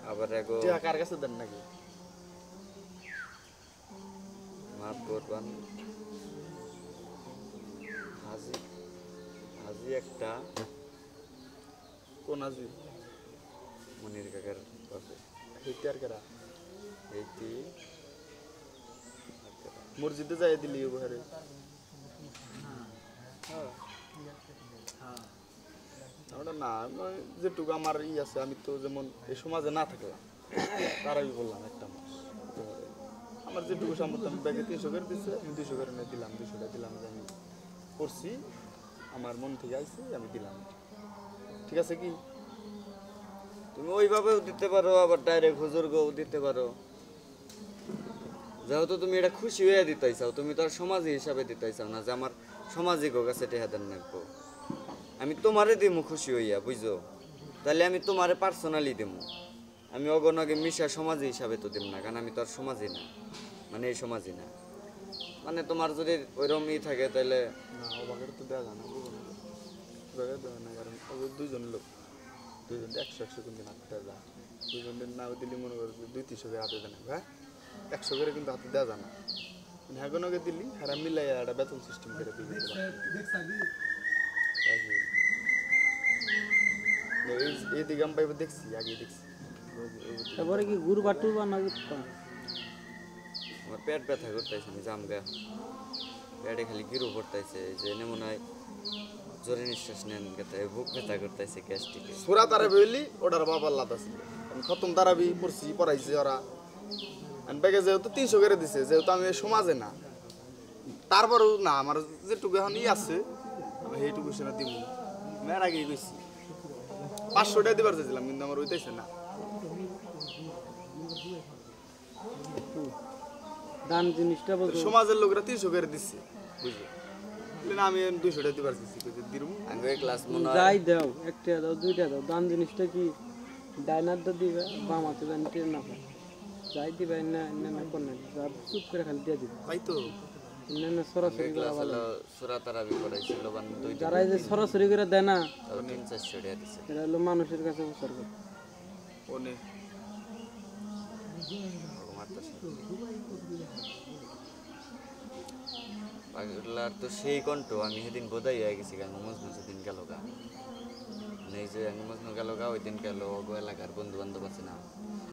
আবার এগো কার কাছে দেন নাকি মাফ করবেন হাজি হাজি একটা কোন আজি মনির কাকার পাশে হিটার করা এইটি মসজিদে যাই দিলি ওখানে আমরা না যেটুকু আমার আছে আমি তো যেমন এই সমাজে না থাকলাম তার আমি বললাম একটা মাস আমার যেটুকু সামর্থ্য আমি ব্যাগে 300 করে দিচ্ছে আমি 200 করে দিলাম 200 টাকা দিলাম যে আমি করছি আমার মন থেকে আইছি আমি দিলাম ঠিক আছে কি তুমি ওইভাবেও দিতে পারো আবার ডাইরেক্ট হুজুরকেও দিতে পারো যেহেতু তুমি এটা খুশি হয়ে দিতে চাও তুমি তো আর সমাজী হিসাবে দিতে চাও না যে আমার সামাজিক কাছে টেহা দেন নাকবো আমি তোমারে দিমু খুশি হইয়া বুঝছো তাহলে আমি তোমারে পার্সোনালি দিমু আমি অগণকে মিশা সমাজী হিসাবে তো দিম না কারণ আমি তো আর সমাজী না মানে এই সমাজী না মানে তোমার যদি ওইরকম থাকে তাহলে না ওভাবে তো দেওয়া যায় না ওভাবে দেওয়া না কারণ ওদের দুইজন লোক দুইজন 100 কিন্তু হাতে দেওয়া যায় দুইজনের না দিলে মনে করো 200-300 করে হাতে দেয় না হ্যাঁ 100 করে কিন্তু হাতে দেওয়া যায় না হ্যাগনকে দিলি আর মিলাই একটা বেতন সিস্টেম করে দিবি এই দিকে আমি পাইব দেখছি আগে দেখছি তারপরে কি গুড় বাটু বা না আমার পেট ব্যথা করতেছে আমি জামগা পেটে খালি গিরু পড়তেছে যে মনে হয় জোরে নিঃশ্বাস নেন গেতে বুক ব্যথা করতেছে গ্যাস্ট্রিকে সুরা তারা বলি ওটার বাবার লাদ আছে আমি খতম তারাবি পড়ছি পড়াইছি ওরা আমি ব্যাগে যেহেতু 300 করে দিছে যেহেতু আমি সমাজে না তারপরেও না আমার যেটুকু এখন আছে আমি সেইটুকু সেটা দিব মেয়ের আগেই গেছি 500 টাকা দিবার চাইছিলাম কিন্তু আমার ওইটাইছে না দান জিনিসটা বলতো সমাজের লোকরা 300 করে দিচ্ছে বুঝলি না আমি 200 টাকা দিবার চাইছি দিরু আমি ওই ক্লাস মনে হয় যাই দাও একটা দাও দুইটা দাও দান জিনিসটা কি ডাইনার দা দিবে বামাতে জানতে না যাই দিবে না না না কোন না চুপ করে খালি দিয়ে দিবে তাই তো না না সরাসরি ক্লাস হলো সূরা তারাবি পড়াইছিল বান দুই যারা এই যে সরাসরি করে দেয় না তাও 300 টাকা দিছে এটা হলো মানুষের কাছে উপকার করে ওনে পাগলার তো সেই কণ্ঠ আমি সেদিন বোধাই হয়ে গেছি গান মজনু সেদিন গেল গা এই যে মজনু গেল গা ওই দিন গেল এলাকার বন্ধু বান্ধব আছে না